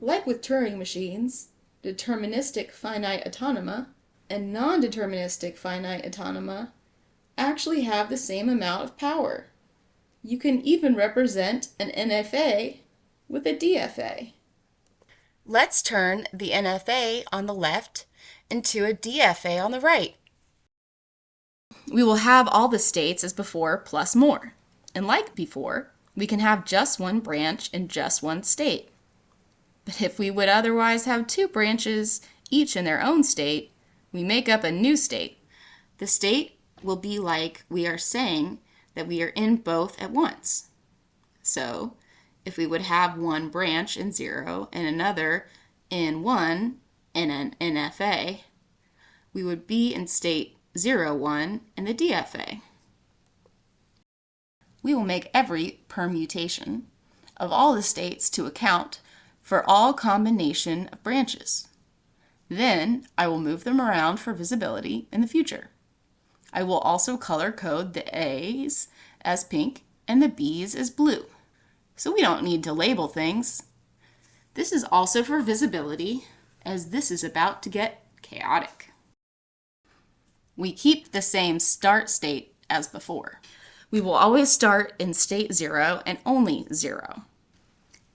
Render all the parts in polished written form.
Like with Turing machines, deterministic finite automata and non-deterministic finite automata actually have the same amount of power. You can even represent an NFA with a DFA. Let's turn the NFA on the left into a DFA on the right. We will have all the states as before plus more. And like before, we can have just one branch and just one state. But if we would otherwise have two branches, each in their own state, we make up a new state. The state will be like we are saying that we are in both at once. So if we would have one branch in 0 and another in 1 in an NFA, we would be in state 0, 1 in the DFA. We will make every permutation of all the states to account for all combination of branches. Then I will move them around for visibility in the future. I will also color code the A's as pink and the B's as blue, so we don't need to label things. This is also for visibility, as this is about to get chaotic. We keep the same start state as before. We will always start in state 0 and only 0.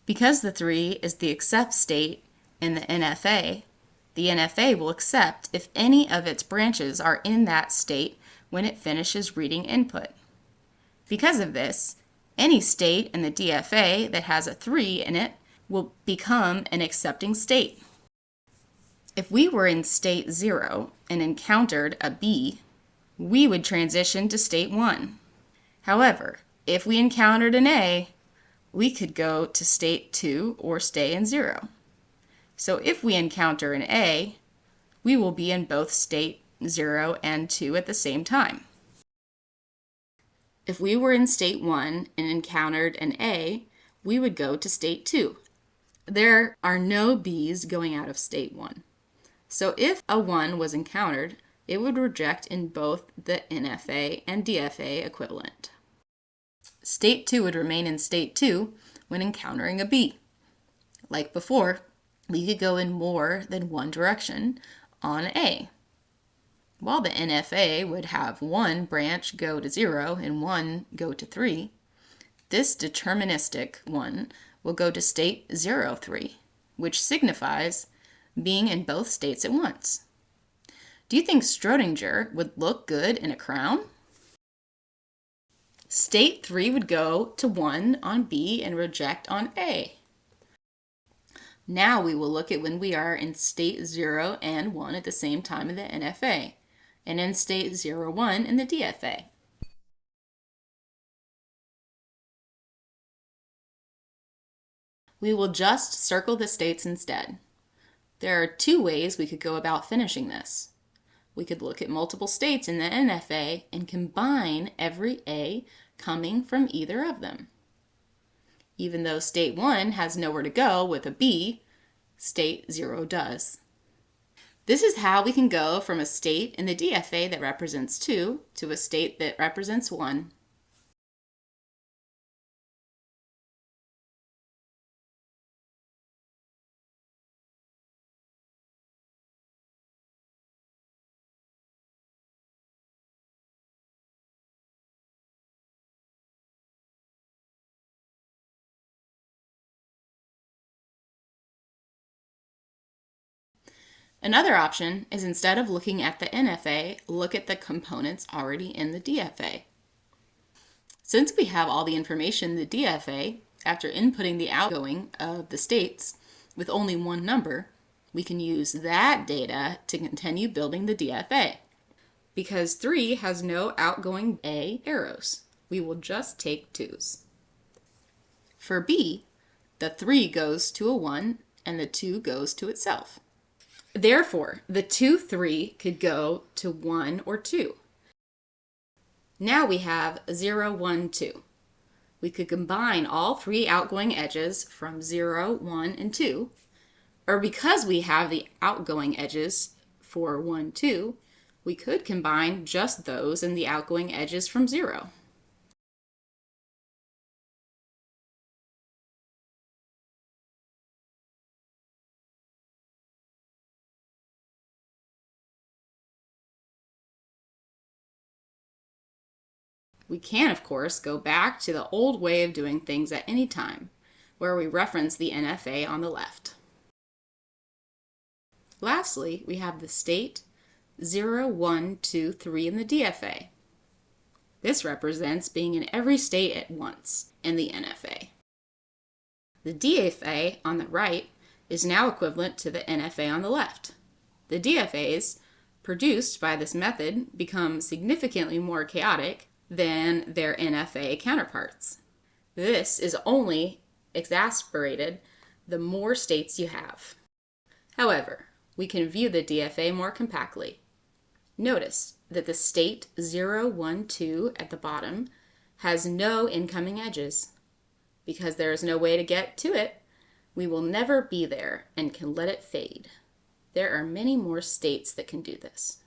Because the 3 is the accept state in the NFA will accept if any of its branches are in that state when it finishes reading input. Because of this, any state in the DFA that has a 3 in it will become an accepting state. If we were in state 0 and encountered a B, we would transition to state 1. However, if we encountered an A, we could go to state 2 or stay in 0. So if we encounter an A, we will be in both state 0 and 2 at the same time. If we were in state 1 and encountered an A, we would go to state 2. There are no B's going out of state 1. So if a 1 was encountered, it would reject in both the NFA and DFA equivalent. State 2 would remain in state 2 when encountering a B. Like before, we could go in more than one direction on A. While the NFA would have one branch go to 0 and one go to 3, this deterministic one will go to state 0, 3, which signifies being in both states at once. Do you think Schrodinger would look good in a crown? State 3 would go to 1 on B and reject on A. Now we will look at when we are in state 0 and 1 at the same time in the NFA, and in state 0, 1 in the DFA. We will just circle the states instead. There are two ways we could go about finishing this. We could look at multiple states in the NFA and combine every A coming from either of them. Even though state 1 has nowhere to go with a B, state 0 does. This is how we can go from a state in the DFA that represents 2 to a state that represents 1. Another option is, instead of looking at the NFA, look at the components already in the DFA. Since we have all the information in the DFA, after inputting the outgoing of the states with only one number, we can use that data to continue building the DFA. Because 3 has no outgoing A arrows, we will just take 2's. For B, the 3 goes to a 1 and the 2 goes to itself. Therefore, the 2, 3 could go to 1 or 2. Now we have 0, 1, 2. We could combine all 3 outgoing edges from 0, 1, and 2, or because we have the outgoing edges for 1, 2, we could combine just those and the outgoing edges from 0. We can, of course, go back to the old way of doing things at any time, where we reference the NFA on the left. Lastly, we have the state 0, 1, 2, 3 in the DFA. This represents being in every state at once in the NFA. The DFA on the right is now equivalent to the NFA on the left. The DFAs produced by this method become significantly more chaotic than their NFA counterparts. This is only exacerbated the more states you have. However, we can view the DFA more compactly. Notice that the state 0, 1, 2 at the bottom has no incoming edges. Because there is no way to get to it, we will never be there and can let it fade. There are many more states that can do this.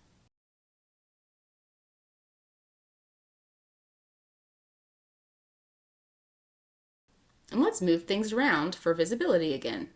And let's move things around for visibility again.